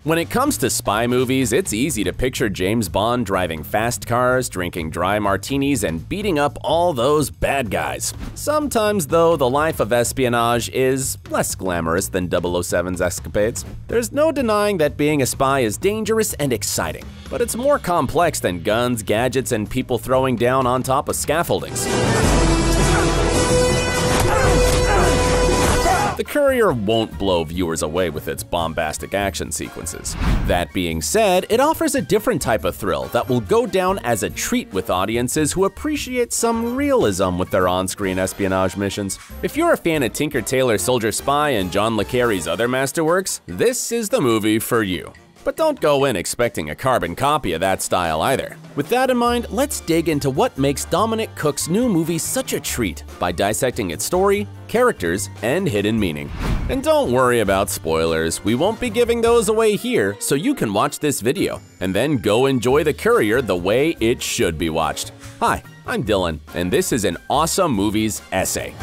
When it comes to spy movies, it's easy to picture James Bond driving fast cars, drinking dry martinis, and beating up all those bad guys. Sometimes, though, the life of espionage is less glamorous than 007's escapades. There's no denying that being a spy is dangerous and exciting, but it's more complex than guns, gadgets, and people throwing down on top of scaffoldings. The Courier won't blow viewers away with its bombastic action sequences. That being said, it offers a different type of thrill that will go down as a treat with audiences who appreciate some realism with their on-screen espionage missions. If you're a fan of Tinker Tailor Soldier Spy and John le Carre's other masterworks, this is the movie for you. But don't go in expecting a carbon copy of that style either. With that in mind, let's dig into what makes Dominic Cooke's new movie such a treat by dissecting its story, characters, and hidden meaning. And don't worry about spoilers, we won't be giving those away here, so you can watch this video and then go enjoy The Courier the way it should be watched. Hi, I'm Dylan, and this is an OSSA Movies essay.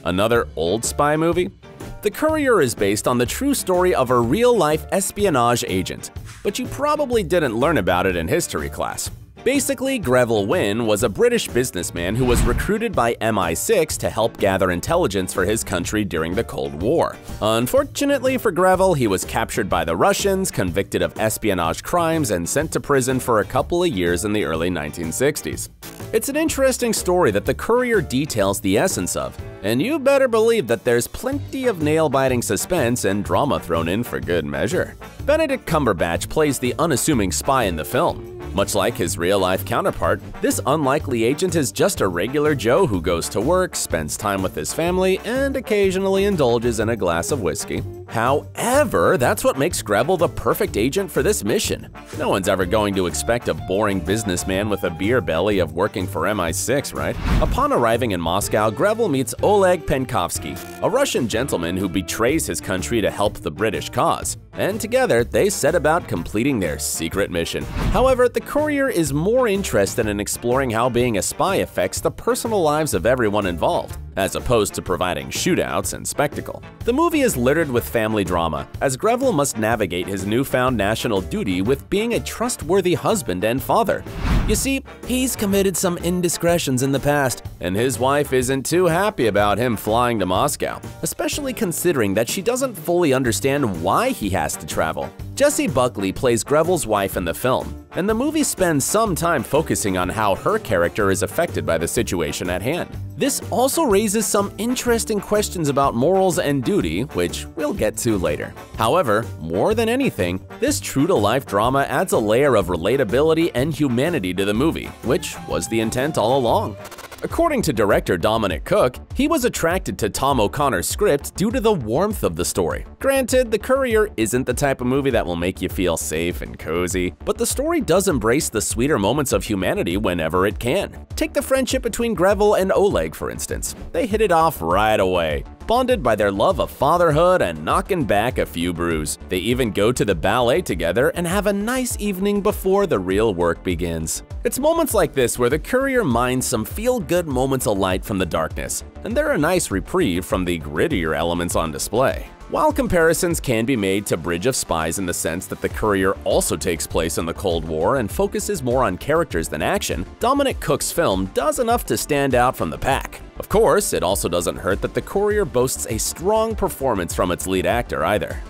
Another old spy movie? The Courier is based on the true story of a real-life espionage agent, but you probably didn't learn about it in history class. Basically, Greville Wynne was a British businessman who was recruited by MI6 to help gather intelligence for his country during the Cold War. Unfortunately for Greville, he was captured by the Russians, convicted of espionage crimes, and sent to prison for a couple of years in the early 1960s. It's an interesting story that The Courier details the essence of, and you better believe that there's plenty of nail-biting suspense and drama thrown in for good measure. Benedict Cumberbatch plays the unassuming spy in the film. Much like his real-life counterpart, this unlikely agent is just a regular Joe who goes to work, spends time with his family, and occasionally indulges in a glass of whiskey. However, that's what makes Greville the perfect agent for this mission. No one's ever going to expect a boring businessman with a beer belly of working for MI6, right? Upon arriving in Moscow, Greville meets Oleg Penkovsky, a Russian gentleman who betrays his country to help the British cause. And together, they set about completing their secret mission. However, The Courier is more interested in exploring how being a spy affects the personal lives of everyone involved, as opposed to providing shootouts and spectacle. The movie is littered with family drama, as Greville must navigate his newfound national duty with being a trustworthy husband and father. You see, he's committed some indiscretions in the past, and his wife isn't too happy about him flying to Moscow, especially considering that she doesn't fully understand why he has to travel. Jessie Buckley plays Greville's wife in the film, and the movie spends some time focusing on how her character is affected by the situation at hand. This also raises some interesting questions about morals and duty, which we'll get to later. However, more than anything, this true-to-life drama adds a layer of relatability and humanity to the movie, which was the intent all along. According to director Dominic Cooke, he was attracted to Tom O'Connor's script due to the warmth of the story. Granted, The Courier isn't the type of movie that will make you feel safe and cozy, but the story does embrace the sweeter moments of humanity whenever it can. Take the friendship between Greville and Oleg, for instance. They hit it off right away, bonded by their love of fatherhood and knocking back a few brews. They even go to the ballet together and have a nice evening before the real work begins. It's moments like this where The Courier mines some feel-good moments of light from the darkness, and they're a nice reprieve from the grittier elements on display. While comparisons can be made to Bridge of Spies in the sense that The Courier also takes place in the Cold War and focuses more on characters than action, Dominic Cooke's film does enough to stand out from the pack. Of course, it also doesn't hurt that The Courier boasts a strong performance from its lead actor either.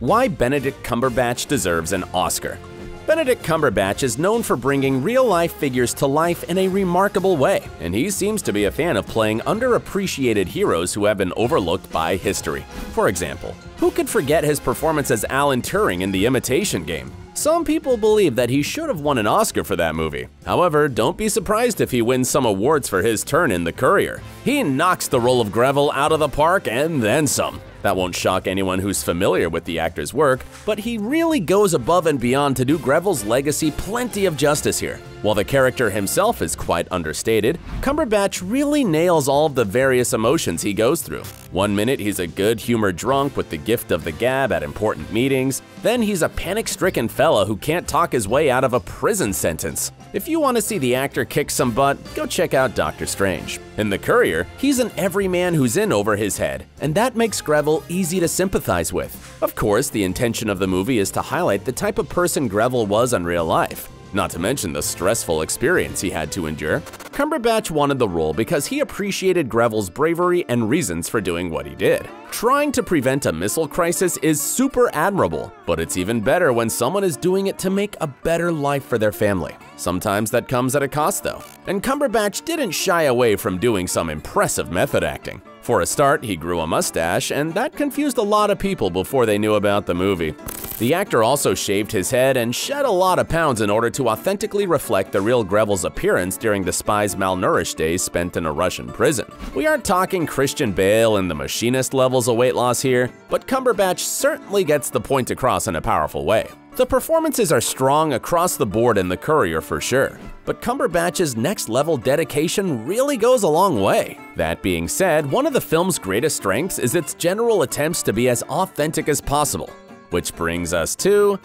Why Benedict Cumberbatch deserves an Oscar. Benedict Cumberbatch is known for bringing real-life figures to life in a remarkable way, and he seems to be a fan of playing underappreciated heroes who have been overlooked by history. For example, who could forget his performance as Alan Turing in The Imitation Game? Some people believe that he should have won an Oscar for that movie. However, don't be surprised if he wins some awards for his turn in The Courier. He knocks the role of Greville out of the park and then some. That won't shock anyone who's familiar with the actor's work, but he really goes above and beyond to do Greville's legacy plenty of justice here. While the character himself is quite understated, Cumberbatch really nails all of the various emotions he goes through. One minute he's a good-humored drunk with the gift of the gab at important meetings, then he's a panic-stricken fella who can't talk his way out of a prison sentence. If you want to see the actor kick some butt, go check out Doctor Strange. In The Courier, he's an everyman who's in over his head, and that makes Greville easy to sympathize with. Of course, the intention of the movie is to highlight the type of person Greville was in real life, not to mention the stressful experience he had to endure. Cumberbatch wanted the role because he appreciated Greville's bravery and reasons for doing what he did. Trying to prevent a missile crisis is super admirable, but it's even better when someone is doing it to make a better life for their family. Sometimes that comes at a cost though, and Cumberbatch didn't shy away from doing some impressive method acting. For a start, he grew a mustache, and that confused a lot of people before they knew about the movie. The actor also shaved his head and shed a lot of pounds in order to authentically reflect the real Greville's appearance during the spy's malnourished days spent in a Russian prison. We aren't talking Christian Bale and the Machinist levels of weight loss here, but Cumberbatch certainly gets the point across in a powerful way. The performances are strong across the board in The Courier for sure, but Cumberbatch's next-level dedication really goes a long way. That being said, one of the film's greatest strengths is its general attempts to be as authentic as possible. Which brings us to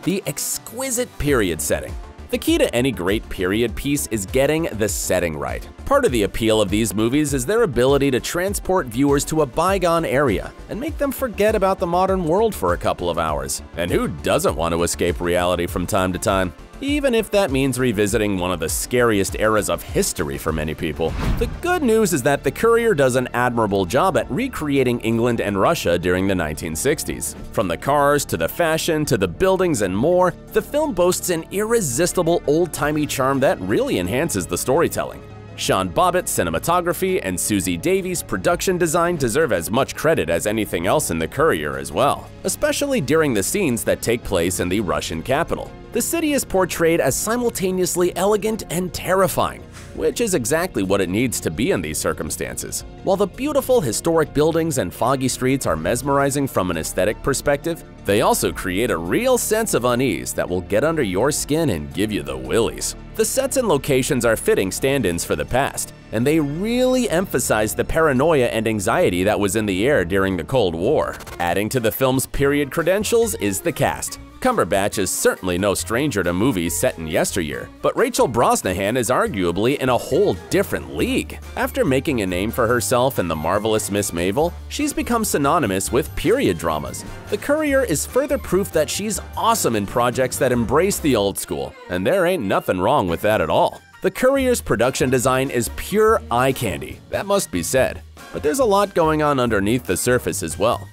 the exquisite period setting. The key to any great period piece is getting the setting right. Part of the appeal of these movies is their ability to transport viewers to a bygone area and make them forget about the modern world for a couple of hours. And who doesn't want to escape reality from time to time? Even if that means revisiting one of the scariest eras of history for many people. The good news is that The Courier does an admirable job at recreating England and Russia during the 1960s. From the cars to the fashion to the buildings and more, the film boasts an irresistible old-timey charm that really enhances the storytelling. Sean Bobbitt's cinematography and Susie Davies' production design deserve as much credit as anything else in The Courier as well, especially during the scenes that take place in the Russian capital. The city is portrayed as simultaneously elegant and terrifying, which is exactly what it needs to be in these circumstances. While the beautiful historic buildings and foggy streets are mesmerizing from an aesthetic perspective, they also create a real sense of unease that will get under your skin and give you the willies. The sets and locations are fitting stand-ins for the past, and they really emphasize the paranoia and anxiety that was in the air during the Cold War. Adding to the film's period credentials is the cast. Cumberbatch is certainly no stranger to movies set in yesteryear, but Rachel Brosnahan is arguably in a whole different league. After making a name for herself in The Marvelous Miss Maivel, she's become synonymous with period dramas. The Courier is further proof that she's awesome in projects that embrace the old school, and there ain't nothing wrong with that at all. The Courier's production design is pure eye candy, that must be said, but there's a lot going on underneath the surface as well.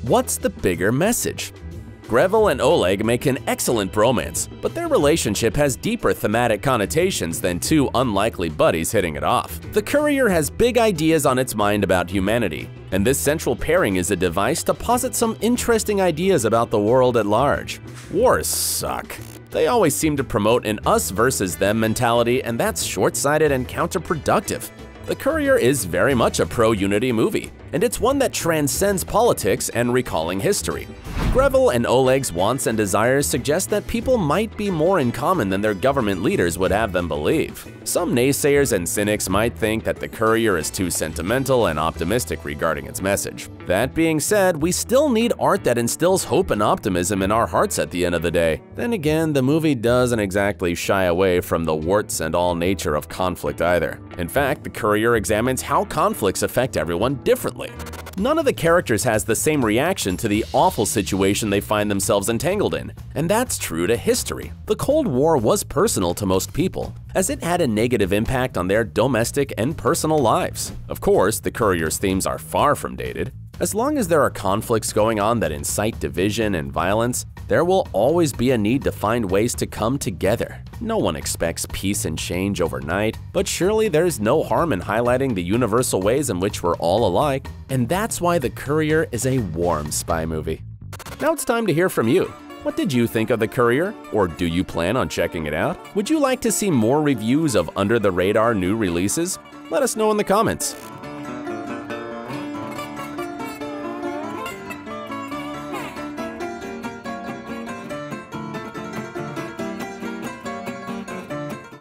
What's the bigger message? Greville and Oleg make an excellent bromance, but their relationship has deeper thematic connotations than two unlikely buddies hitting it off. The Courier has big ideas on its mind about humanity, and this central pairing is a device to posit some interesting ideas about the world at large. Wars suck. They always seem to promote an us versus them mentality, and that's short-sighted and counterproductive. The Courier is very much a pro-unity movie, and it's one that transcends politics and recalling history. Greville and Oleg's wants and desires suggest that people might be more in common than their government leaders would have them believe. Some naysayers and cynics might think that The Courier is too sentimental and optimistic regarding its message. That being said, we still need art that instills hope and optimism in our hearts at the end of the day. Then again, the movie doesn't exactly shy away from the warts and all nature of conflict either. In fact, The Courier examines how conflicts affect everyone differently. None of the characters has the same reaction to the awful situation they find themselves entangled in, and that's true to history. The Cold War was personal to most people, as it had a negative impact on their domestic and personal lives. Of course, The Courier's themes are far from dated. As long as there are conflicts going on that incite division and violence, there will always be a need to find ways to come together. No one expects peace and change overnight, but surely there's no harm in highlighting the universal ways in which we're all alike, and that's why The Courier is a warm spy movie. Now it's time to hear from you. What did you think of The Courier? Or do you plan on checking it out? Would you like to see more reviews of under-the-radar new releases? Let us know in the comments.